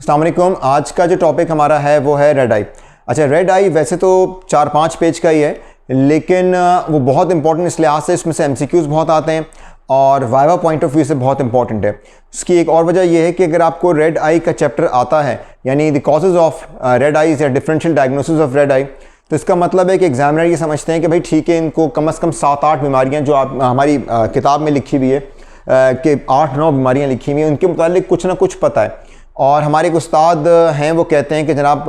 अस्सलाम वालेकुम। आज का जो टॉपिक हमारा है वो है रेड आई। अच्छा, रेड आई वैसे तो 4-5 पेज का ही है, लेकिन वो बहुत इंपॉर्टेंट इस लिहाज से इसमें से एमसीक्यूज़ बहुत आते हैं और वाइवा पॉइंट ऑफ व्यू से बहुत इंपॉर्टेंट है। उसकी एक और वजह यह है कि अगर आपको रेड आई का चैप्टर आता है, यानी the causes of red eyes या डिफरेंशियल डायग्नोसिस ऑफ रेड आई, तो इसका मतलब है कि एग्जामिनर ये समझते हैं कि भाई ठीक है, इनको कम से कम 7-8 बीमारियाँ जो आप हमारी किताब में लिखी हुई है कि 8-9 बीमारियाँ लिखी हुई हैं, उनके मुतालिक कुछ ना कुछ पता है। और हमारे एक उस्ताद हैं, वो कहते हैं कि जनाब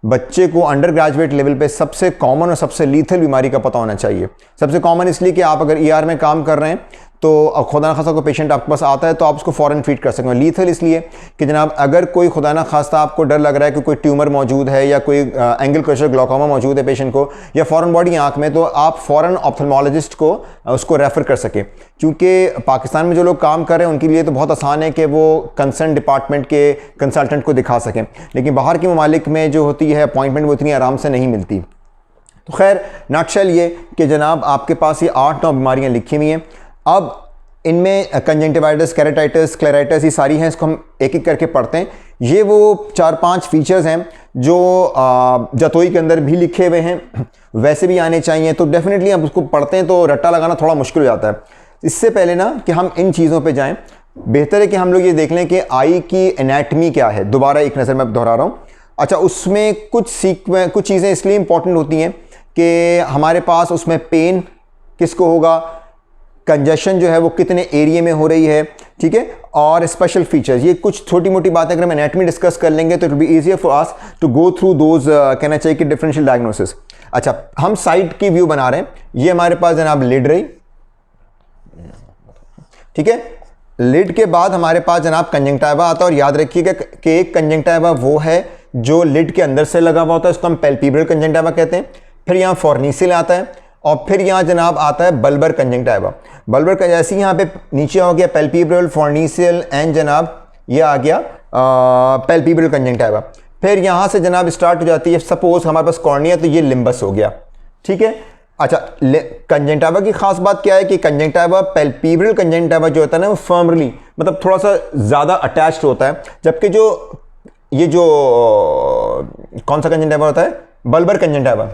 बच्चे को अंडर ग्रेजुएट लेवल पे सबसे कॉमन और सबसे लीथल बीमारी का पता होना चाहिए। सबसे कॉमन इसलिए कि आप अगर ईआर में काम कर रहे हैं तो खुदा ना खास्ता कोई पेशेंट आपके पास आता है तो आप उसको फ़ौरन ट्रीट कर सकें। लीथल इसलिए कि जनाब अगर कोई खुदा ना खास्ता आपको डर लग रहा है कि कोई ट्यूमर मौजूद है या कोई एंगल क्रशर ग्लाइकोमा मौजूद है पेशेंट को, या फॉरेन बॉडी आँख में, तो आप फ़ौरन ऑप्थेल्मोलॉजिस्ट को उसको रेफ़र कर सकें। क्योंकि पाकिस्तान में जो लोग काम कर रहे हैं उनके लिए तो बहुत आसान है कि वो कंसर्न डिपार्टमेंट के कंसल्टेंट को दिखा सकें, लेकिन बाहर के ममालिक में जो होती है अपॉइंटमेंट वो इतनी आराम से नहीं मिलती। तो खैर नटशेल ये कि जनाब आपके पास ये 8-9 बीमारियाँ लिखी हुई हैं। अब इनमें कंजंक्टिवाइटिस, केराटिटिस, स्क्लेराइटिस, ये सारी हैं, इसको हम एक एक करके पढ़ते हैं। ये वो 4-5 फीचर्स हैं जो जतोई के अंदर भी लिखे हुए हैं, वैसे भी आने चाहिए। तो डेफिनेटली हम उसको पढ़ते हैं तो रट्टा लगाना थोड़ा मुश्किल हो जाता है। इससे पहले ना कि हम इन चीज़ों पे जाएं, बेहतर है कि हम लोग ये देख लें कि आई की एनाटमी क्या है। दोबारा एक नज़र मैं दोहरा रहा हूँ। अच्छा, उसमें कुछ चीज़ें इसलिए इंपॉर्टेंट होती हैं कि हमारे पास उसमें पेन किसको होगा, कंजेशन जो है वो कितने एरिया में हो रही है, ठीक है, और स्पेशल फीचर्स, ये कुछ छोटी मोटी बातें अगर हम एनाटमी डिस्कस कर लेंगे तो it will be easier for us to go through those, कहना चाहिए कि डिफरेंशियल डायग्नोसिस। अच्छा, हम साइड की व्यू बना रहे हैं। ये हमारे पास जनाब लिड रही, ठीक है। लिड के बाद हमारे पास जनाब कंजंक्टिवा आता है, और याद रखिएगा कि एक कंजंक्टिवा वो है जो लिड के अंदर से लगा हुआ होता है, उसको हम पैल्पेब्रल कंजंक्टिवा कहते हैं। फिर यहाँ फॉर्निसिल आता है, और फिर यहाँ जनाब आता है बल्बर कंजंक्टिवा। बल्बर का जैसे यहाँ पे नीचे हो गया पैल्पेब्रल, फॉर्निसियल एंड जनाब ये आ गया पैल्पेब्रल कंजंक्टिवा। फिर यहाँ से जनाब स्टार्ट हो जाती है, सपोज हमारे पास कॉर्निया, तो ये लिम्बस हो गया, ठीक है। अच्छा, कंजंक्टिवा की खास बात क्या है कि कंजंक्टिवा, पैल्पेब्रल कंजंक्टिवा जो होता है ना, वो फर्मली मतलब थोड़ा सा ज़्यादा अटैच्ड होता है, जबकि जो ये जो कौन सा कंजंक्टिवा होता है, बल्बर कंजंक्टिवा,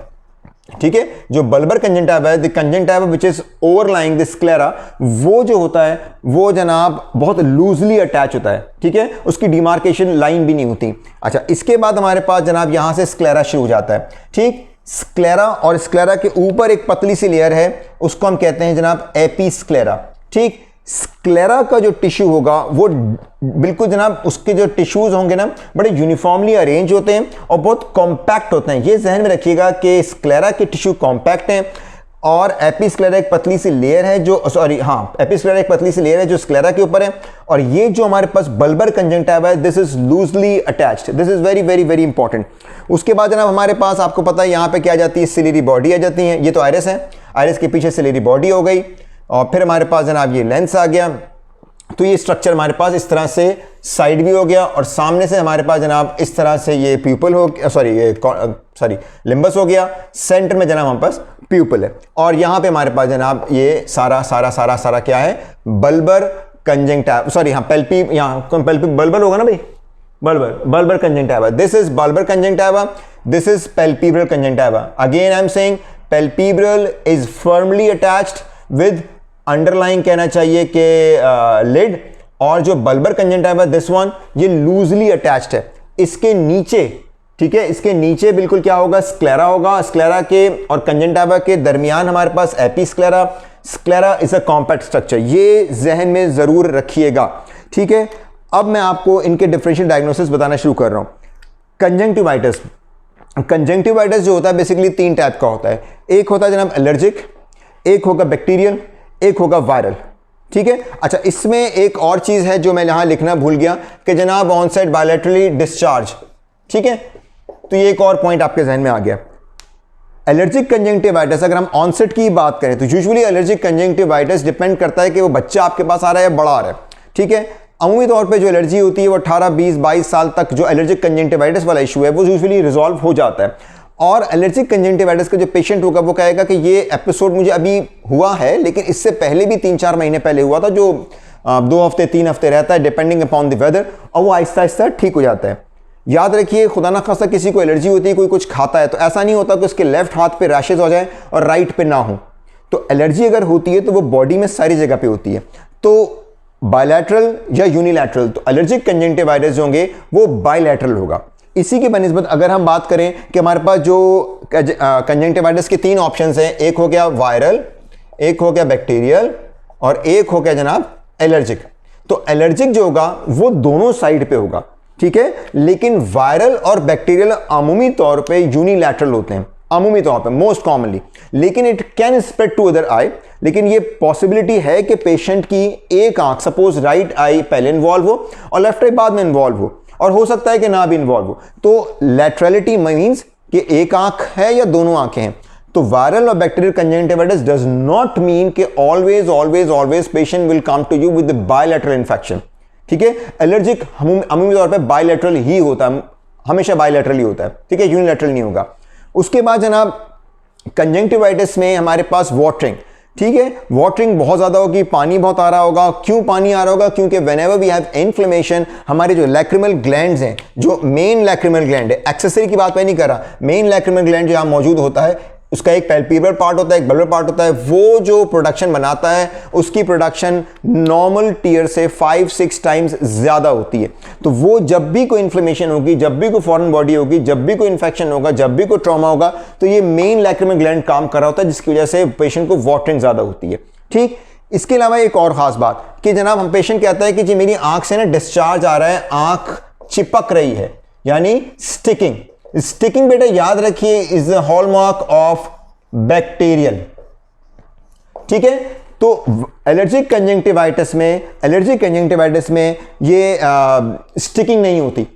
ठीक है। जो बल्बर कंजंक्टिवा है, the conjunctiva which is overlying the sclera, वो जो होता है वो जनाब बहुत लूजली अटैच होता है, ठीक है, उसकी डिमार्केशन लाइन भी नहीं होती। अच्छा, इसके बाद हमारे पास जनाब यहां से स्क्लेरा शुरू हो जाता है, ठीक। स्क्लेरा, और स्क्लेरा के ऊपर एक पतली सी लेयर है, उसको हम कहते हैं जनाब एपीस्क्लेरा, ठीक। स्क्लेरा का जो टिश्यू होगा वो बिल्कुल जनाब, उसके जो टिश्यूज होंगे ना बड़े यूनिफॉर्मली अरेंज होते हैं और बहुत कॉम्पैक्ट होते हैं। ये जहन में रखिएगा कि स्क्लेरा के टिश्यू कॉम्पैक्ट हैं, और एपीस्क्लेरा एक पतली सी लेयर है जो, सॉरी हाँ, एपीस्क्लेरा एक पतली सी लेयर है जो स्क्लेरा के ऊपर है, और ये जो हमारे पास बल्बर कंजंक्टिवा है, this is loosely attached. This is very very very important. उसके बाद जनाब हमारे पास आपको पता है यहाँ पे क्या आ जाती है, सिलेरी बॉडी आ जाती है। ये तो आयरिस है, आयरिस के पीछे सिलेरी बॉडी हो गई, और फिर हमारे पास जनाब ये लेंस आ गया। तो ये स्ट्रक्चर हमारे पास इस तरह से साइड भी हो गया, और सामने से हमारे पास जनाब इस तरह से ये प्यूपल हो, सॉरी लिम्बस हो गया। सेंटर में जनाब हमारे पास प्यूपल है, और यहाँ पे हमारे पास जनाब ये सारा क्या है, बल्बर कंजंक्टिवा, सॉरी हाँ बल्बर होगा ना भाई, bulbar conjunctiva. This is bulbar conjunctiva, this is palpebral conjunctiva. Again I am saying palpebral is firmly attached with underline, कहना चाहिए कि लिड, और जो बल्बर कंजंक्टिवा दिस वन, ये लूजली अटैच्ड है। इसके नीचे, ठीक है, इसके नीचे बिल्कुल क्या होगा, स्क्लेरा होगा। स्क्लेरा के और कंजंक्टिवा के दरमियान हमारे पास episclera. Sclera is a compact structure, ये जहन में जरूर रखिएगा, ठीक है। अब मैं आपको इनके डिफरेंशियल डायग्नोसिस बताना शुरू कर रहा हूं। कंजंक्टिवाइटिस, कंजंक्टिवाइटिस जो होता है बेसिकली 3 टाइप का होता है। एक होता है जनाब एलर्जिक, एक होगा बैक्टीरियल, एक होगा वायरल, ठीक है। अच्छा, इसमें एक और चीज है जो मैं यहां लिखना भूल गया कि जनाब ऑनसेट बायलैटरली डिस्चार्ज, ठीक है। तो ये एक और पॉइंट आपके जहन में आ गया। एलर्जिक कंजंक्टिवाइटिस, अगर हम ऑनसेट की बात करें तो यूजुअली एलर्जिक कंजंक्टिवाइटिस डिपेंड करता है कि वो बच्चा आपके पास आ रहा है या बड़ा आ रहा है, ठीक है। अमूमी तौर पे जो एलर्जी होती है वो 18, 20, 22 साल तक जो एलर्जिक कंजंक्टिवाइटिस वाला इशू है वो यूजुअली रिजॉल्व हो जाता है। और एलर्जिक कंजंक्टिवाइटिस का जो पेशेंट होगा वो कहेगा कि ये एपिसोड मुझे अभी हुआ है, लेकिन इससे पहले भी 3-4 महीने पहले हुआ था, जो 2 हफ्ते 3 हफ्ते रहता है डिपेंडिंग अपॉन द वेदर, और वो आहिस्ता आहिस्ता ठीक हो जाता है। याद रखिए, खुदा ना खासा किसी को एलर्जी होती है, कोई कुछ खाता है, तो ऐसा नहीं होता कि उसके लेफ्ट हाथ पे रैशेज हो जाए और राइट पे ना हो। तो एलर्जी अगर होती है तो वो बॉडी में सारी जगह पे होती है। तो बायलैटरल या यूनिलैटरल, तो एलर्जिक कंजंक्टिवाइटिस जो होंगे वो बायलैटरल होगा। इसी की बनिस्बत अगर हम बात करें कि हमारे पास जो कंजंक्टिवाइटिस के 3 ऑप्शंस हैं, एक हो गया वायरल, एक हो गया बैक्टीरियल, और एक हो गया जनाब एलर्जिक। तो एलर्जिक जो होगा वो दोनों साइड पे होगा, ठीक है। लेकिन वायरल और बैक्टीरियल अमूमी तौर पे यूनिलैटरल होते हैं, अमूमी तौर पे मोस्ट कॉमनली, लेकिन it can spread to other eye. लेकिन ये पॉसिबिलिटी है कि पेशेंट की एक आंख, सपोज राइट आई पहले इन्वॉल्व हो और लेफ्ट आई बाद में इन्वॉल्व हो, और हो सकता है कि ना भी इन्वॉल्व हो। तो लैटरलिटी मीन्स कि एक आंख है या दोनों आंखें हैं। तो वायरल और bacterial conjunctivitis does not mean कि always always always patient will come to you with bilateral infection, ठीक है। एलर्जिक अमूमी तौर पे बायलैटरल ही होता है, हमेशा बायलैटरल ही होता है, ठीक है, यूनिलैटरल नहीं होगा। उसके बाद जनाब कंजंक्टिवाइटिस में हमारे पास वाटरिंग, ठीक है, वाटरिंग बहुत ज्यादा होगी, पानी बहुत आ रहा होगा। क्यों पानी आ रहा होगा? क्योंकि व्हेनेवर वी हैव इन्फ्लेमेशन, हमारे जो लैक्रिमल ग्लैंड्स हैं, जो मेन लैक्रिमल ग्लैंड है, एक्सेसरी की बात मैं नहीं कर रहा, मेन लैक्रिमल ग्लैंड जो यहाँ मौजूद होता है, उसका एक पैल्पेबल पार्ट होता है, एक बल्बर पार्ट होता है, वो जो प्रोडक्शन बनाता है उसकी प्रोडक्शन नॉर्मल टीयर से 5-6 टाइम्स ज्यादा होती है। तो वो जब भी कोई इन्फ्लेमेशन होगी, जब भी कोई फॉरेन बॉडी होगी, जब भी कोई इन्फेक्शन होगा, जब भी कोई ट्रॉमा होगा, तो ये मेन लैक्रिमल ग्लैंड काम कर रहा होता है, जिसकी वजह से पेशेंट को वाटरिंग ज्यादा होती है, ठीक। इसके अलावा एक और खास बात कि जनाब हम पेशेंट कहता है कि जी मेरी आंख से ना डिस्चार्ज आ रहा है, आंख चिपक रही है, यानी स्टिकिंग। स्टिकिंग बेटा याद रखिए is the hallmark of bacterial, ठीक है। तो एलर्जिक कंजंक्टिवाइटिस में ये स्टिकिंग नहीं होती,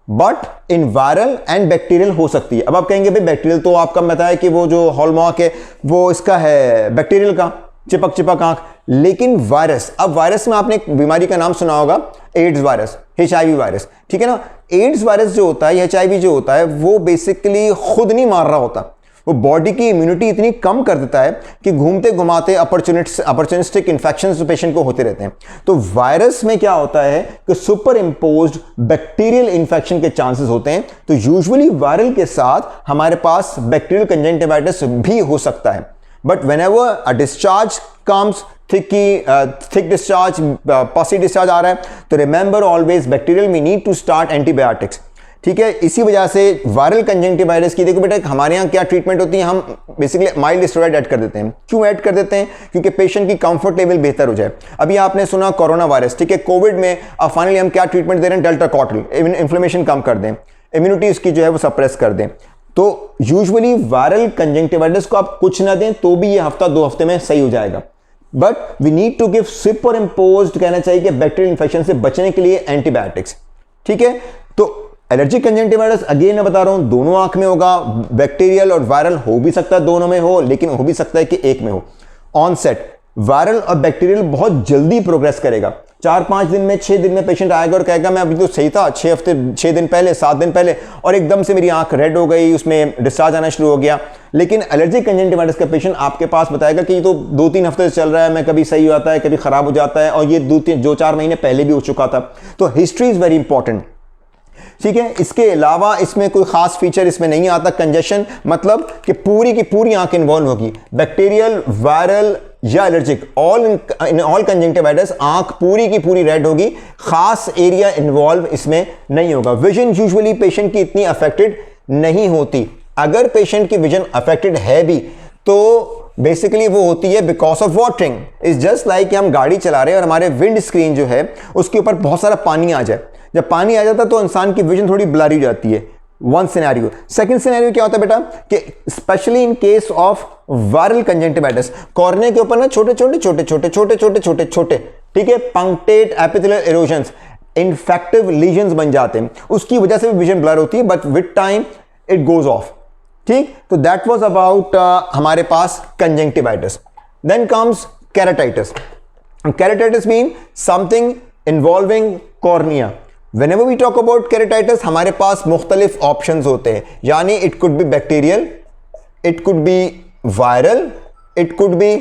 but in viral and bacterial हो सकती है। अब आप कहेंगे भाई बैक्टीरियल तो आपका बताया कि वो जो हॉलमार्क है वो इसका है बैक्टीरियल का, चिपक चिपक आंख। लेकिन वायरस, अब वायरस में आपने एक बीमारी का नाम सुना होगा, एड्स वायरस, HIV वायरस, ठीक है ना। एड्स वायरस जो होता है, HIV जो होता है, वो बेसिकली खुद नहीं मार रहा होता, वो बॉडी की इम्यूनिटी इतनी कम कर देता है कि घूमते घुमाते अपॉर्चुनिस्टिक इन्फेक्शंस पेशेंट को होते रहते हैं। तो वायरस में क्या होता है कि सुपर इम्पोज्ड बैक्टीरियल इन्फेक्शन के चांसेस होते हैं। तो यूजुअली वायरल के साथ हमारे पास बैक्टीरियल कंजंक्टिवाइटिस भी हो सकता है। But whenever a discharge comes, thick discharge, pussy discharge आ रहा है, तो remember always bacterial we need to start antibiotics, ठीक है। इसी वजह से वायरल कंजंक्टिवाइटिस की देखो बेटा हमारे यहाँ क्या ट्रीटमेंट होती है, हम बेसिकली माइल्ड स्टेरॉइड ऐड कर देते हैं। क्यों ऐड कर देते हैं? क्योंकि पेशेंट की कंफर्ट लेवल बेहतर हो जाए। अभी आपने सुना कोरोना वायरस, ठीक है, कोविड में अब फाइनली हम क्या ट्रीटमेंट दे रहे हैं, डेल्टा कॉटल, इन्फ्लेमेशन कम कर दें, इम्यूनिटी उसकी जो है वो सप्रेस कर दें। तो यूजुअली वायरल कंजंक्टिवाइटिस को आप कुछ ना दें तो भी ये हफ्ता 2 हफ्ते में सही हो जाएगा। But we need to give superimposed, कहना चाहिए कि बैक्टीरियल इन्फेक्शन से बचने के लिए एंटीबायोटिक्स, ठीक है। तो एलर्जिक कंजंक्टिवाइटिस अगेन मैं बता रहा हूं दोनों आंख में होगा, बैक्टीरियल और वायरल हो भी सकता है दोनों में हो, लेकिन हो भी सकता है कि एक में हो। ऑनसेट वायरल और बैक्टीरियल बहुत जल्दी प्रोग्रेस करेगा, 4-5 दिन में, 6 दिन में पेशेंट आएगा और कहेगा मैं अभी तो सही था 6 दिन पहले, 7 दिन पहले, और एकदम से मेरी आंख रेड हो गई, उसमें डिस्चार्ज आना शुरू हो गया। लेकिन एलर्जिक कंजंक्टिवाइटिस का पेशेंट आपके पास बताएगा कि ये तो 2-3 हफ्ते से चल रहा है, मैं कभी सही होता है, कभी खराब हो जाता है, और ये 2-4 महीने पहले भी हो चुका था। तो हिस्ट्री इज वेरी इंपॉर्टेंट, ठीक है। इसके अलावा इसमें कोई खास फीचर इसमें नहीं आता। कंजेशन मतलब कि पूरी की पूरी आंख इन्वॉल्व होगी, बैक्टीरियल, वायरल या एलर्जिक, इन ऑल कंजंक्टिवाइटिस आंख पूरी की पूरी रेड होगी, खास एरिया इन्वॉल्व इसमें नहीं होगा। विजन यूजुअली पेशेंट की इतनी अफेक्टेड नहीं होती। अगर पेशेंट की विजन अफेक्टेड है भी तो बेसिकली वो होती है because of watering. Is just like हम गाड़ी चला रहे हैं और हमारे विंड स्क्रीन जो है उसके ऊपर बहुत सारा पानी आ जाए। जब पानी आ जाता है तो इंसान की विजन थोड़ी ब्लरी हो जाती है। One scenario. सेकंड सिनेरियो क्या होता है बेटा कि specially in case of viral conjunctivitis, cornea के ऊपर ना छोटे छोटे, ठीक है, punctate epithelial erosions, infective lesions बन जाते हैं, उसकी वजह से भी विजन ब्लर होती है, but with time it goes off, ठीक। तो दैट वाज अबाउट हमारे पास conjunctivitis. Then comes keratitis. Keratitis mean something involving cornea. Whenever we talk about keratitis, हमारे पास मुख्तलिफ ऑप्शंस होते हैं, यानी it could B bacterial, it could B viral, it could B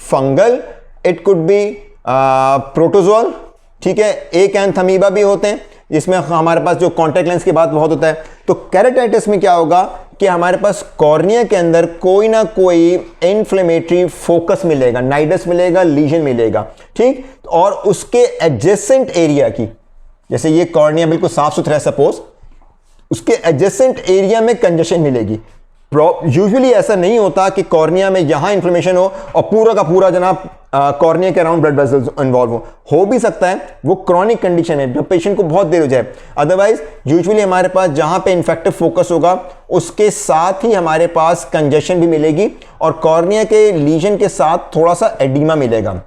fungal, it could B protozoal, ठीक है, एकैंथमीबा भी होते हैं जिसमें हमारे पास जो कॉन्टैक्ट लेंस की बात बहुत होता है। तो केराटाइटिस में क्या होगा कि हमारे पास कॉर्निया के अंदर कोई ना कोई इन्फ्लेमेटरी फोकस मिलेगा, नाइडस मिलेगा, लीजन मिलेगा, ठीक, और उसके एडजेसेंट एरिया की, जैसे ये कॉर्निया बिल्कुल साफ सुथरा है सपोज, उसके एडजेसेंट एरिया में कंजेशन मिलेगी। यूजुअली ऐसा नहीं होता कि कॉर्निया में यहां इंफ्लेमेशन हो और पूरा का पूरा जनाब कॉर्निया के अराउंड ब्लड वेसल्स इन्वॉल्व हो भी सकता है, वो क्रॉनिक कंडीशन है जब पेशेंट को बहुत देर हो जाए। अदरवाइज यूजुअली हमारे पास जहां पे इन्फेक्टिव फोकस होगा उसके साथ ही हमारे पास कंजेशन भी मिलेगी और कॉर्निया के लीजन के साथ थोड़ा सा एडिमा मिलेगा,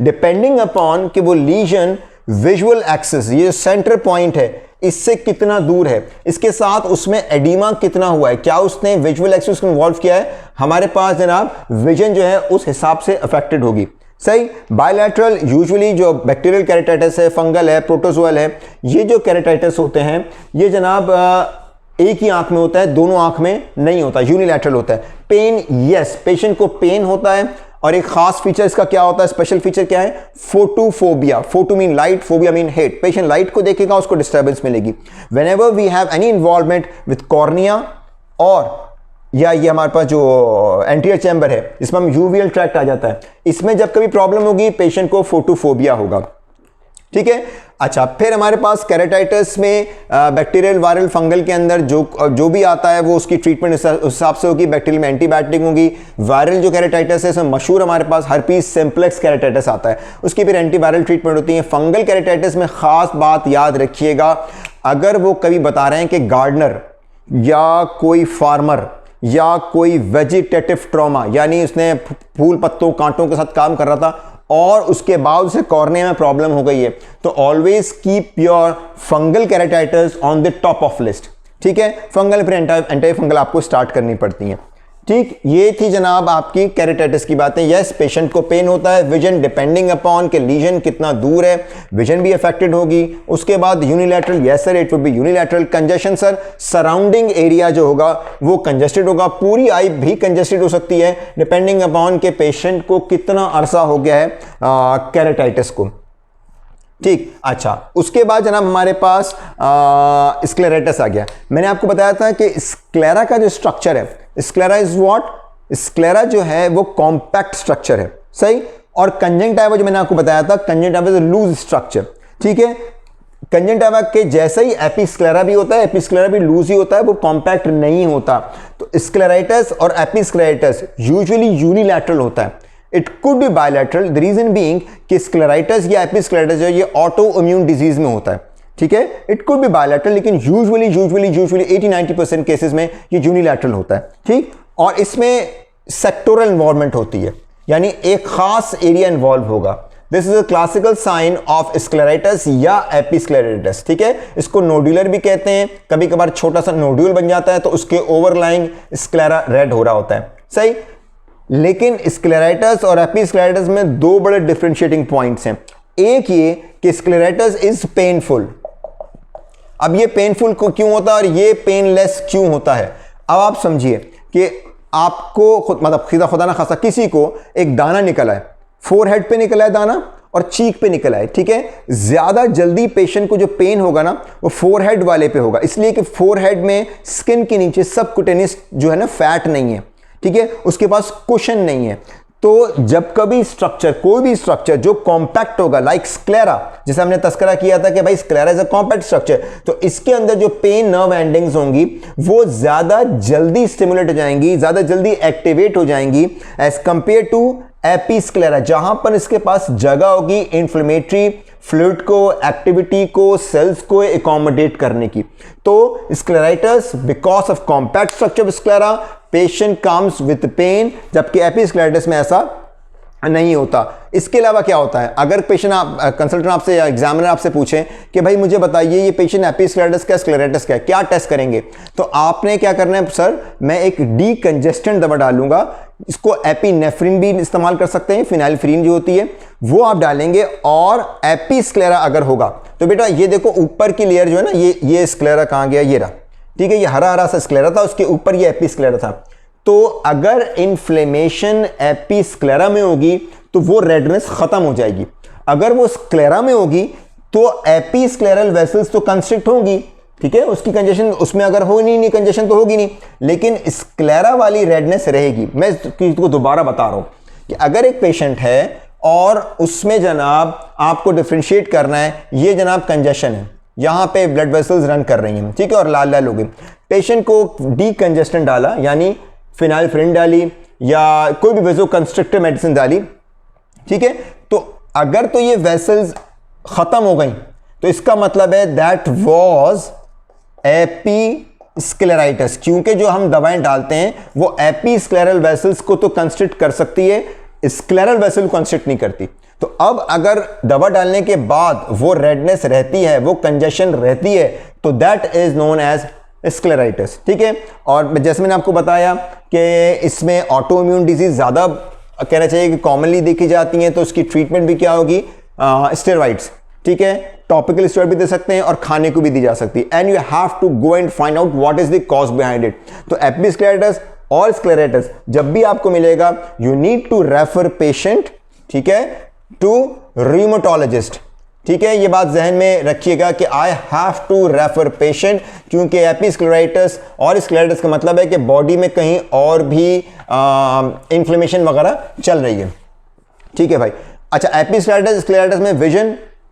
डिपेंडिंग अपॉन कि वो लीजन विजुअल एक्सिस, ये सेंटर पॉइंट है, इससे कितना दूर है, इसके साथ उसमें एडिमा कितना हुआ है, क्या उसने विजुअल एक्सिस को इन्वॉल्व किया है, हमारे पास जनाब विजन जो है उस हिसाब से अफेक्टेड होगी। सही। बायलैटरल यूजुअली जो बैक्टीरियल केराटाइटिस है, फंगल है, प्रोटोजोअल है, ये जो केराटाइटिस होते हैं ये जनाब एक ही आंख में होता है, दोनों आंख में नहीं होता, यूनिलैटरल होता है। पेन, यस, पेशेंट को पेन होता है और एक खास फीचर इसका क्या होता है, स्पेशल फीचर क्या है, photophobia. Photo mean light, phobia mean hate. Patient light को देखेगा उसको डिस्टर्बेंस मिलेगी। Whenever we have any involvement with cornea और या ये हमारे पास जो एंटीरियर चैम्बर है इसमें हम यूवियल ट्रैक्ट आ जाता है, इसमें जब कभी प्रॉब्लम होगी पेशेंट को फोटोफोबिया होगा, ठीक है। अच्छा, फिर हमारे पास केराटाइटिस में बैक्टीरियल, वायरल, फंगल के अंदर जो भी आता है वो उसकी ट्रीटमेंट उस हिसाब से होगी। बैक्टीरियल में एंटीबायोटिक होगी। वायरल जो केराटाइटिस है इसमें मशहूर हमारे पास हर्पीस सिंप्लेक्स केराटाइटिस आता है, उसकी फिर एंटीवायरल ट्रीटमेंट होती है। फंगल केराटाइटिस में खास बात याद रखिएगा, अगर वो कभी बता रहे हैं कि गार्डनर या कोई फार्मर या कोई वेजिटेटिव ट्रॉमा, यानी उसने फूल पत्तों कांटों के साथ काम कर रहा था और उसके बाद उसे कॉर्निया में प्रॉब्लम हो गई है, तो always keep your fungal keratitis on the top of list, ठीक है। फंगल फिर एंटी फंगल आपको स्टार्ट करनी पड़ती है, ठीक। ये थी जनाब आपकी केराटाइटिस की बातें। यस, पेशेंट को पेन होता है, विजन डिपेंडिंग अपॉन के लीजन कितना दूर है, विजन भी अफेक्टेड होगी। उसके बाद unilateral, yes sir, it will B unilateral. Congestion sir, surrounding area जो होगा वो कंजेस्टेड होगा, पूरी आई भी कंजेस्टेड हो सकती है डिपेंडिंग अपॉन के पेशेंट को कितना अरसा हो गया है केराटाइटिस को, ठीक। अच्छा, उसके बाद जनाब हमारे पास स्क्लेराइटिस आ गया। मैंने आपको बताया था कि स्क्लेरा का जो स्ट्रक्चर है, स्क्लेरा इज व्हाट, स्क्लेरा जो है वो कॉम्पैक्ट स्ट्रक्चर है, सही। और कंजंक्टिवा जो मैंने आपको बताया था, कंजंक्टिवा इज लूज स्ट्रक्चर, ठीक है। कंजंक्टिवा के जैसा ही एपिस्क्लेरा भी होता है, एपिस्क्लेरा भी लूज ही होता है, वो कॉम्पैक्ट नहीं होता। तो स्क्लेराइटिस और एपिस्क्लेराइटिस यूजुअली यूनिलैटरल होता है। It could be bilateral, the reason being कि स्क्लेराइटिस या एपिस्क्लेराइटिस जो ये ऑटो इम्यून डिजीज में होता है, ठीक है। इट कुड बी बायलैटरल, लेकिन यूजुअली 80-90% केसेस में ये यूनिलैटरल होता है, ठीक। और इसमें सेक्टोरल इन्वॉल्वमेंट होती है, यानी एक खास एरिया इन्वॉल्व होगा। This is a classical sign of scleritis या एपिस्क्लेराइटिस, ठीक है। इसको नोड्यूलर भी कहते हैं, कभी कभार छोटा सा नोड्यूल बन जाता है तो उसके ओवरलाइंग स्क्लेरा रेड हो रहा होता है, सही। लेकिन स्क्लेराइटिस और एपिस्क्लेराइटिस में दो बड़े डिफरेंशिएटिंग पॉइंट्स हैं। एक ये कि स्क्लेराइटिस इज पेनफुल। अब ये पेनफुल क्यों होता है और ये पेनलेस क्यों होता है, अब आप समझिए कि आपको खुद मतलब खुदा ना खासा किसी को एक दाना निकला है, फोरहेड पे निकला है दाना और चीक पे निकला है, ठीक है। ज्यादा जल्दी पेशेंट को जो पेन होगा ना वो फोरहेड वाले पे होगा, इसलिए कि फोरहेड में स्किन के नीचे सबक्यूटेनियस जो है ना फैट नहीं है, ठीक है, उसके पास कुशन नहीं है। तो जब कभी स्ट्रक्चर, कोई भी स्ट्रक्चर जो कॉम्पैक्ट होगा, लाइक स्क्लेरा, जैसे हमने तस्करा किया था कि भाई sclera is a compact structure, तो इसके अंदर जो पेन नर्व एंडिंग्स होंगी वो ज्यादा जल्दी स्टिमुलेट हो जाएंगी, ज्यादा जल्दी एक्टिवेट हो जाएंगी एज कंपेयर टू एपिस्क्लेरा, जहां पर इसके पास जगह होगी इन्फ्लेमेटरी फ्लूइड को, एक्टिविटी को, सेल्स को एकोमोडेट करने की। तो scleritis because of compact structure of sclera patient comes with pain, जबकि एपिस्क्लेराइटिस में ऐसा नहीं होता। इसके अलावा क्या होता है, अगर पेशेंट कंसल्टेंट आपसे या एग्जामिनर आपसे पूछे कि भाई मुझे बताइए ये पेशेंट एपिस्क्लेराइटिस का स्क्लेराइटिस का क्या टेस्ट करेंगे, तो आपने क्या करना है, सर मैं एक डीकंजेस्टेंट दवा डालूंगा, इसको एपिनेफ्रिन भी इस्तेमाल कर सकते हैं, फिनाइलफ्रीन जो होती है वो आप डालेंगे। और एपिस्क्लेरा अगर होगा तो बेटा ये देखो ऊपर की लेयर जो है ना, ये स्क्लेरा कहां गया, ये रहा, ठीक है, ये हरा हरा सा स्क्लेरा था, उसके ऊपर ये एपिस्क्लेरा था। तो अगर इन्फ्लेमेशन एपिस्क्लेरा में होगी तो वो रेडनेस खत्म हो जाएगी। अगर वो स्क्लेरा में होगी तो एपीस्क्लेरल वेसल्स तो कंस्ट्रिक्ट होंगी, ठीक है, उसकी कंजेशन उसमें अगर हो नहीं कंजेशन तो होगी नहीं, लेकिन स्क्लेरा वाली रेडनेस रहेगी। मैं इसको दोबारा बता रहा हूं कि अगर एक पेशेंट है और उसमें जनाब आपको डिफ्रेंशिएट करना है, ये जनाब कंजेशन है, यहां पे ब्लड वेसल्स रन कर रही हैं, ठीक है, और लाल लाल हो गई, पेशेंट को डीकंजेस्टेंट डाला यानी फिनाइलफ्रिन डाली या कोई भी वेसो कंस्ट्रिक्टिव मेडिसिन डाली, ठीक है, तो अगर तो ये वेसल्स खत्म हो गई तो इसका मतलब है दैट वाज एपीस्क्लेराइटिस, क्योंकि जो हम दवाएं डालते हैं वो एपीस्क्लेरल वेसल्स को तो कंस्ट्रिक्ट कर सकती है, स्क्लेरल वेसल को कंस्ट्रिक्ट नहीं करती। तो अब अगर दवा डालने के बाद वो रेडनेस रहती है, वो कंजेशन रहती है, तो that is known as scleritis, ठीक है। और जैसे मैंने आपको बताया कि इसमें ऑटो इम्यून डिजीज ज़्यादा कहना चाहिए कि कॉमनली देखी जाती हैं, तो उसकी ट्रीटमेंट भी क्या होगी, स्टेरॉइड्स, ठीक है, टॉपिकल स्टेरॉइड भी दे सकते हैं और खाने को भी दी जा सकती है। And you have to go and find out what is the cause behind it. तो एपीस्क्लेराइटिस और स्क्लेराइटिस जब भी आपको मिलेगा, you need to refer patient, ठीक है, टू रियूमेटोलॉजिस्ट, ठीक है, ये बात जहन में रखिएगा कि I have to refer patient, क्योंकि एपीस्क्लेराइटिस और स्क्लेराइटिस का मतलब है कि बॉडी में कहीं और भी इन्फ्लेमेशन वगैरह चल रही है, ठीक है भाई। अच्छा, एपीस्क्लेराइटिस स्क्लेराइटिस में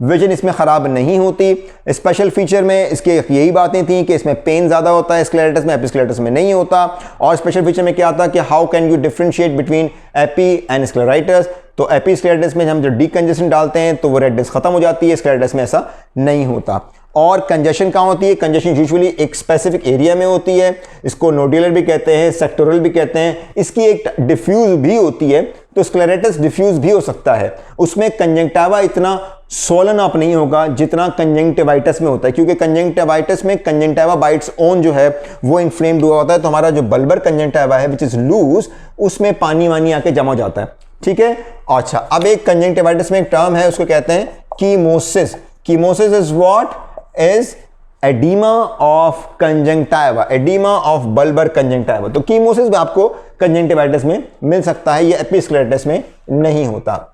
विजन इसमें खराब नहीं होती। स्पेशल फीचर में इसके यही बातें थी कि इसमें पेन ज़्यादा होता है, स्क्लेराइटिस में, एपीस्क्लेराइटिस में नहीं होता। और स्पेशल फीचर में क्या आता है कि how can you differentiate between AP and स्क्लेराइटिस। तो एपीस्क्लेराइटिस में हम जब डीकंजेशन डालते हैं तो वो रेडनेस खत्म हो जाती है, स्क्लेराइटिस में ऐसा नहीं होता। और कंजेशन कहाँ होती है, कंजेशन यूजुअली एक स्पेसिफिक एरिया में होती है, इसको नोड्यूलर भी कहते हैं, सेक्टोरल भी कहते हैं, इसकी एक डिफ्यूज भी होती है। तो स्क्लेराइटिस डिफ्यूज भी हो सकता है, उसमें कंजंक्टिवा इतना सोलन अप नहीं होगा जितना कंजंक्टिवाइटिस में होता है, क्योंकि कंजंक्टिवाइटिस में कंजंक्टिवा बाय इट्स ओन जो है वो इन्फ्लेम्ड हुआ होता है। तो हमारा जो बल्बर कंजंक्टिवा है विच इज लूज, उसमें पानी वानी आके जमा हो जाता है, ठीक है। अच्छा, अब एक कंजंक्टिवाइटिस में एक टर्म है, उसको कहते हैं chemosis. Chemosis is what is edema of conjunctiva, edema of bulbar conjunctiva. तो कीमोसिस भी आपको कंजंक्टिवाइटिस में मिल सकता है, ये एपीस्क्लेराइटिस में नहीं होता।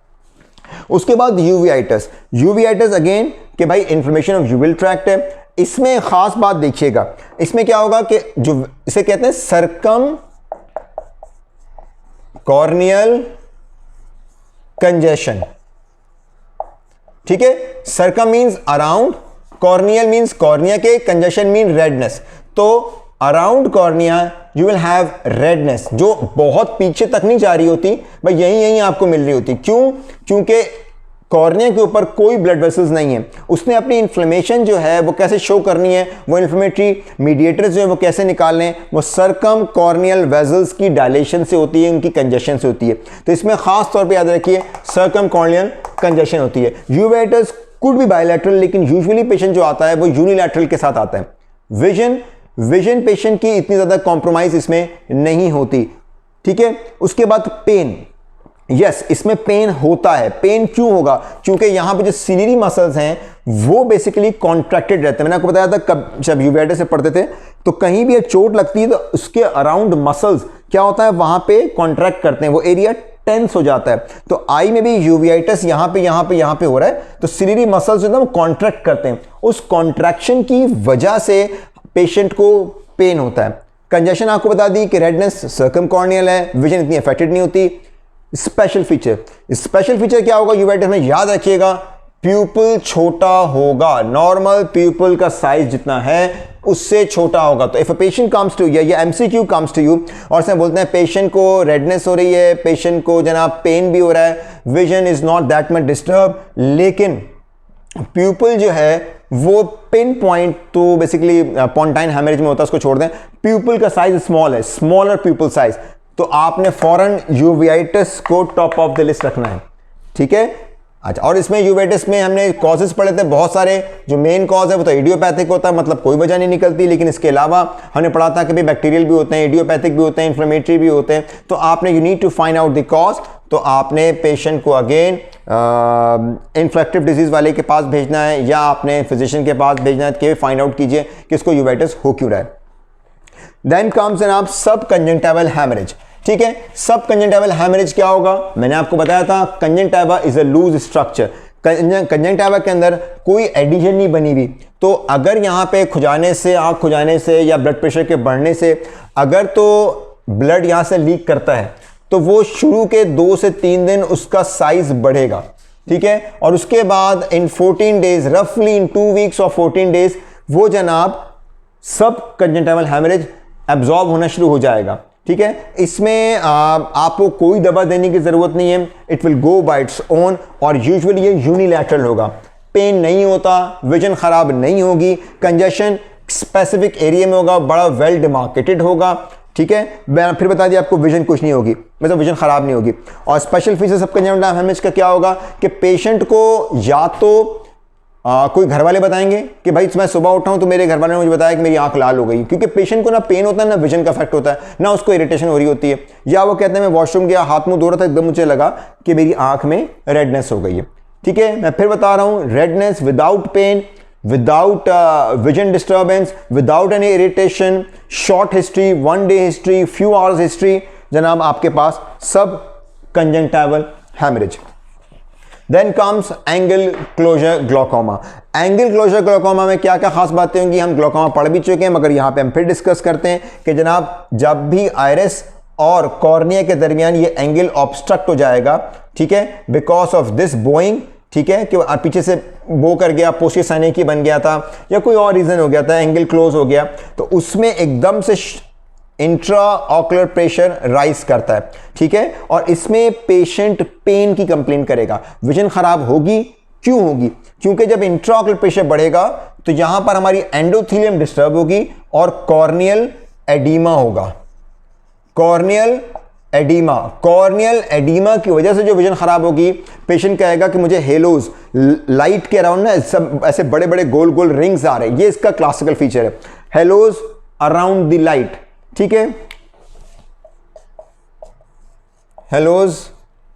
उसके बाद यूवियाइटिस। यूवियाइटिस अगेन कि भाई इन्फ्लेमेशन ऑफ यूविल ट्रैक्ट है। इसमें खास बात देखिएगा, इसमें क्या होगा कि जो इसे कहते हैं सर्कम कॉर्नियल कंजेशन, ठीक है। Circum means around, corneal means cornea के, कंजेशन मीन रेडनेस। तो around cornea you will have redness, जो बहुत पीछे तक नहीं जा रही होती भाई, यहीं आपको मिल रही होती। क्यों? क्योंकि कॉर्निया के ऊपर कोई ब्लड वेसल्स नहीं है, उसने अपनी इन्फ्लेमेशन जो है वो कैसे शो करनी है, वो इन्फ्लेमेटरी मीडिएटर्स जो है वो कैसे निकालने हैं, वो सर्कम कॉर्नियल वेसल्स की डायलेशन से होती है, उनकी कंजेशन से होती है। तो इसमें खास तौर पे याद रखिए सर्कम कॉर्नियल कंजेशन होती है। यूवेटस कुड बी बायलैटरल, लेकिन यूजुअली पेशेंट जो आता है वो यूनिलैटरल के साथ आता है। विजन पेशेंट की इतनी ज्यादा कॉम्प्रोमाइज इसमें नहीं होती, ठीक है। उसके बाद पेन, यस इसमें पेन होता है। पेन क्यों होगा? क्योंकि यहां पे जो सिलियरी मसल्स हैं वो बेसिकली कॉन्ट्रैक्टेड रहते हैं। मैंने आपको बताया था कब जब यूवेटिस से पढ़ते थे, तो कहीं भी एक चोट लगती है तो उसके अराउंड मसल्स क्या होता है, वहां पे कॉन्ट्रैक्ट करते हैं, वो एरिया टेंस हो जाता है। तो आई में भी यूवेटिस यहां पे हो रहा है, तो सिलियरी मसल्स जो है वो कॉन्ट्रैक्ट करते हैं, उस कॉन्ट्रैक्शन की वजह से पेशेंट को पेन होता है। कंजेशन आपको बता दी कि रेडनेस सर्कमकॉर्नियल है, विजन इतनी अफेक्टेड नहीं होती। स्पेशल फीचर क्या होगा यूवेटिस में, याद रखिएगा प्यूपल छोटा होगा, नॉर्मल प्यूपल का साइज जितना है उससे छोटा होगा। तो if a patient comes to you, या एमसीक्यू कम्स टू यू और उसमें बोलते हैं पेशेंट को रेडनेस हो रही है, पेशेंट को जनाब पेन भी हो रहा है, vision is not that much disturb, लेकिन प्यूपल जो है वो पिन पॉइंट तो बेसिकली पॉन्टाइन हैमरेज में होता है, उसको छोड़ दें। प्यूपल का साइज स्मॉल है, स्मॉलर प्यूपल साइज, तो आपने फॉरन यूवेटिस को टॉप ऑफ द लिस्ट रखना है, ठीक है। अच्छा, और इसमें यूवेटिस में हमने कॉजेस पढ़े थे बहुत सारे। जो मेन कॉज है वो तो इडियोपैथिक होता है, मतलब कोई वजह नहीं निकलती, लेकिन इसके अलावा हमने पढ़ा था कि भाई बैक्टीरियल भी होते हैं, इडियोपैथिक भी होते हैं, इन्फ्लेमेटरी भी होते हैं। तो आपने you need to find out the cause, तो आपने पेशेंट को अगेन इन्फेक्टिव डिजीज वाले के पास भेजना है या आपने फिजिशियन के पास भेजना है कि फाइंड आउट कीजिए कि इसको यूवेटिस हो क्यों रहा है। देन कम्स एन आप सब कंजंक्टिवल हैमरेज, ठीक है। सब कंजंक्टिवल हैमरेज क्या होगा, मैंने आपको बताया था conjunctiva is a loose structure. Conjunctiva के अंदर कोई एडिशन नहीं बनी हुई, तो अगर यहाँ पे खुजाने से, आँख खुजाने से या ब्लड प्रेशर के बढ़ने से अगर तो ब्लड यहाँ से लीक करता है तो वो शुरू के 2 से 3 दिन उसका साइज बढ़ेगा, ठीक है। और उसके बाद इन 14 डेज, रफली इन 2 वीक्स और 14 डेज वो जनाब सब कंजंक्टिवल हैमरेज एब्जॉर्ब होना शुरू हो जाएगा, ठीक है। इसमें आपको कोई दवा देने की जरूरत नहीं है, it will go bye its own, और यूजुअली ये यूनिलैटरल होगा, पेन नहीं होता, विजन खराब नहीं होगी, कंजेशन स्पेसिफिक एरिया में होगा, बड़ा वेल डिमार्केटेड होगा, ठीक है। मैं फिर बता दिया आपको विजन कुछ नहीं होगी, मतलब विजन खराब नहीं होगी। और स्पेशल फीचर सब कंजंक्टिवल हैमरेज का क्या होगा कि पेशेंट को या तो कोई घर वाले बताएंगे कि भाई मैं सुबह उठा हूं तो मेरे घर वाले ने मुझे बताया कि मेरी आंख लाल हो गई, क्योंकि पेशेंट को ना पेन होता है ना विजन का इफेक्ट होता है, ना उसको इरिटेशन हो रही होती है, या वो कहते हैं मैं वॉशरूम गया, हाथ मुंह धो रहा था, एकदम मुझे लगा कि मेरी आंख में रेडनेस हो गई है, ठीक है। मैं फिर बता रहा हूं, redness without pain, without vision disturbance, without any irritation, short history, 1 day history, few hours history, जनाब आपके पास सब conjunctival haemorrhage. Then comes angle closure glaucoma. Angle closure glaucoma में क्या क्या खास बातें होंगी, हम ग्लाकोमा पढ़ भी चुके हैं, मगर यहां पे हम फिर डिस्कस करते हैं कि जनाब जब भी आइरिस और कॉर्निया के दरमियान ये एंगल ऑब्स्ट्रक्ट हो जाएगा, ठीक है, बिकॉज ऑफ दिस बोइंग, ठीक है, कि पीछे से बो कर गया, पोस्टियस बन गया था, या कोई और रीजन हो गया था, एंगल क्लोज हो गया, तो उसमें एकदम से इंट्रा ऑकुलर प्रेशर राइज करता है, ठीक है। और इसमें पेशेंट पेन की कंप्लेन करेगा, विजन खराब होगी, क्यों होगी, क्योंकि जब इंट्रा ऑकुलर प्रेशर बढ़ेगा तो यहां पर हमारी एंडोथेलियम डिस्टर्ब होगी और कॉर्नियल एडीमा होगा। कॉर्नियल एडीमा की वजह से जो विजन खराब होगी, पेशेंट कहेगा कि मुझे हेलोज, लाइट के अराउंड ना सब ऐसे बड़े बड़े गोल गोल रिंग्स आ रहे हैं, ये इसका क्लासिकल फीचर है, हेलोज अराउंड द लाइट, ठीक है। हेलोज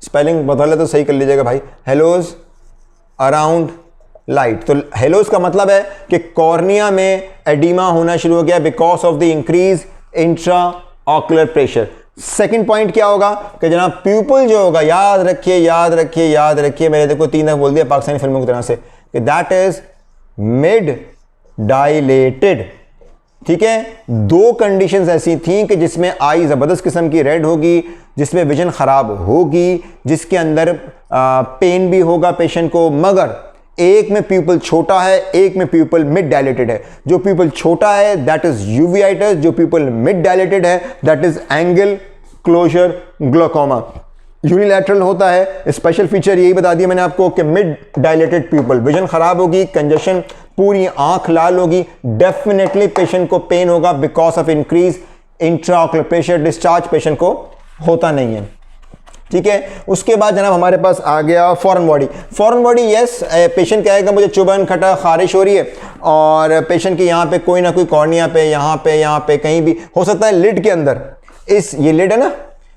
स्पेलिंग बदले तो सही कर लीजिएगा भाई, हेलोज अराउंड लाइट। तो हेलोज का मतलब है कि कॉर्निया में एडिमा होना शुरू हो गया because of the increase intra ocular pressure. Second point क्या होगा कि जनाब प्यूपल जो होगा, याद रखिए, मैंने देखो 3 दफा बोल दिया पाकिस्तानी फिल्मों की तरह से, कि दैट इज मिड डायलेटेड, ठीक है। 2 कंडीशंस ऐसी थी कि जिसमें आई जबरदस्त किस्म की रेड होगी, जिसमें विजन खराब होगी, जिसके अंदर पेन भी होगा पेशेंट को, मगर एक में प्यूपल छोटा है, एक में प्यूपल मिड डायलेटेड है। जो प्यूपल छोटा है दैट इज यूवियाइटिस, जो प्यूपल मिड डायलेटेड है that is angle closure glaucoma. Unilateral होता है, स्पेशल फीचर यही बता दिया मैंने आपको कि मिड डायलेटेड प्यूपल, विजन खराब होगी, कंजेशन, पूरी आंख लाल होगी, डेफिनेटली पेशेंट को पेन होगा because of increase intraocular pressure, discharge patient को होता नहीं है, ठीक है। उसके बाद जनाब हमारे पास आ गया foreign body. Foreign body, yes, patient कहेगा मुझे चुभन, खटा, खारिश हो रही है, और पेशेंट के यहाँ पे कोई ना कोई कॉर्निया पे, यहाँ पे कहीं भी हो सकता है, लिड के अंदर, ये लिड है ना,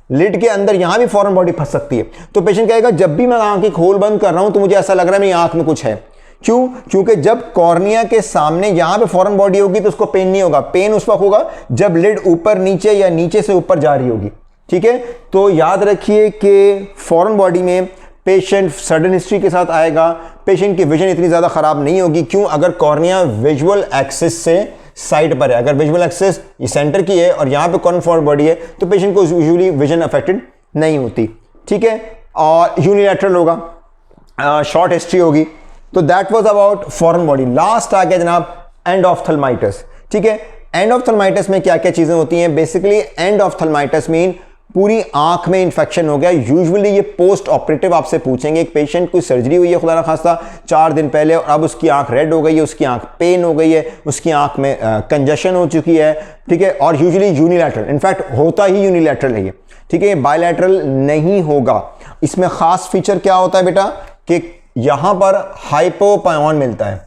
लिड के अंदर यहां भी फॉरेन बॉडी फंस सकती है। तो पेशेंट कहेगा जब भी मैं आंख की खोल बंद कर रहा हूं तो मुझे ऐसा लग रहा है मेरी आंख में कुछ है। क्यों? क्योंकि जब कॉर्निया के सामने यहां पे फॉरेन बॉडी होगी तो उसको पेन नहीं होगा, पेन उस वक्त होगा जब लिड ऊपर नीचे या नीचे से ऊपर जा रही होगी, ठीक है। तो याद रखिए कि फॉरेन बॉडी में पेशेंट सडन हिस्ट्री के साथ आएगा, पेशेंट की विजन इतनी ज्यादा खराब नहीं होगी। क्यों? अगर कॉर्निया विजुअल एक्सिस से साइड पर है, अगर विजुअल एक्सिस ये सेंटर की है और यहां पे कॉर्न फॉरवर्ड बॉडी है तो पेशेंट को यूजुअली विजन अफेक्टेड नहीं होती, ठीक है। और यूनिलैटरल होगा, शॉर्ट हिस्ट्री होगी। तो that was about foreign body. Last आ गया जनाब एंडोफ्थल्माइटिस, ठीक है। एंडोफ्थल्माइटिस में क्या क्या चीजें होती हैं? बेसिकली एंडोफ्थल्माइटिस मीन पूरी आंख में इंफेक्शन हो गया। यूजुअली ये पोस्ट ऑपरेटिव आपसे पूछेंगे, एक पेशेंट कोई सर्जरी हुई है खुदा ना खास्ता 4 दिन पहले और अब उसकी आंख रेड हो गई है, उसकी आंख पेन हो गई है, उसकी आंख में कंजेशन हो चुकी है, ठीक है। और यूजुअली यूनिलैटरल, इनफैक्ट होता ही यूनिलैटरल है ये, ठीक है, बायलैटरल नहीं होगा। इसमें खास फीचर क्या होता है बेटा कि यहां पर हाइपोपायन मिलता है,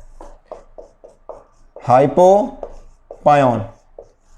हाइपोपायन।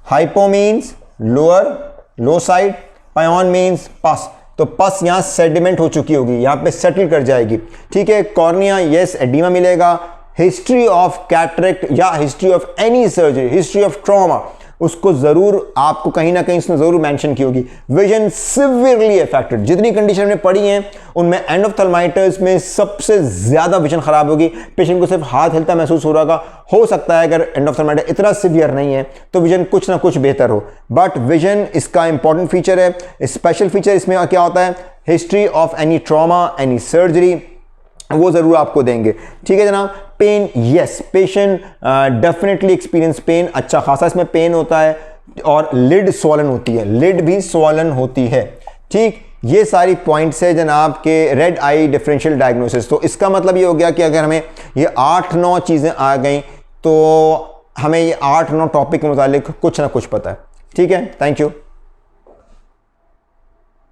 हाइपो मीन्स लोअर, लो साइड, पायन मीन्स पस, तो पस यहां सेडिमेंट हो चुकी होगी, यहां पे सेटल कर जाएगी, ठीक है। कॉर्निया, यस, एडिमा मिलेगा। हिस्ट्री ऑफ कैटरेक्ट या history of any surgery, history of trauma, उसको ज़रूर आपको कहीं ना कहीं इसने ज़रूर मेंशन की होगी। विजन सिवियरली अफेक्टेड, जितनी कंडीशन में पड़ी हैं उनमें एंडोफ्थल्माइटिस में सबसे ज़्यादा विजन ख़राब होगी। पेशेंट को सिर्फ हाथ हिलता महसूस हो रहा हो सकता है अगर एंडोफ्थल्माइटिस इतना सिवियर नहीं है तो विजन कुछ ना कुछ बेहतर हो, बट विजन इसका इंपॉर्टेंट फीचर है। स्पेशल फीचर इसमें क्या होता है, history of any trauma, any surgery, वो ज़रूर आपको देंगे। ठीक है जनाब। Pain, yes, patient definitely experience pain, अच्छा खासा इसमें पेन होता है और लिड स्वॉलन होती है, लिड भी स्वॉलन होती है। ठीक, ये सारी पॉइंट्स है जनाब के रेड आई डिफरेंशियल डायग्नोसिस। तो इसका मतलब ये हो गया कि अगर हमें ये 8-9 चीज़ें आ गई तो हमें ये 8-9 टॉपिक के मुतालिक कुछ ना कुछ पता है। ठीक है, थैंक यू।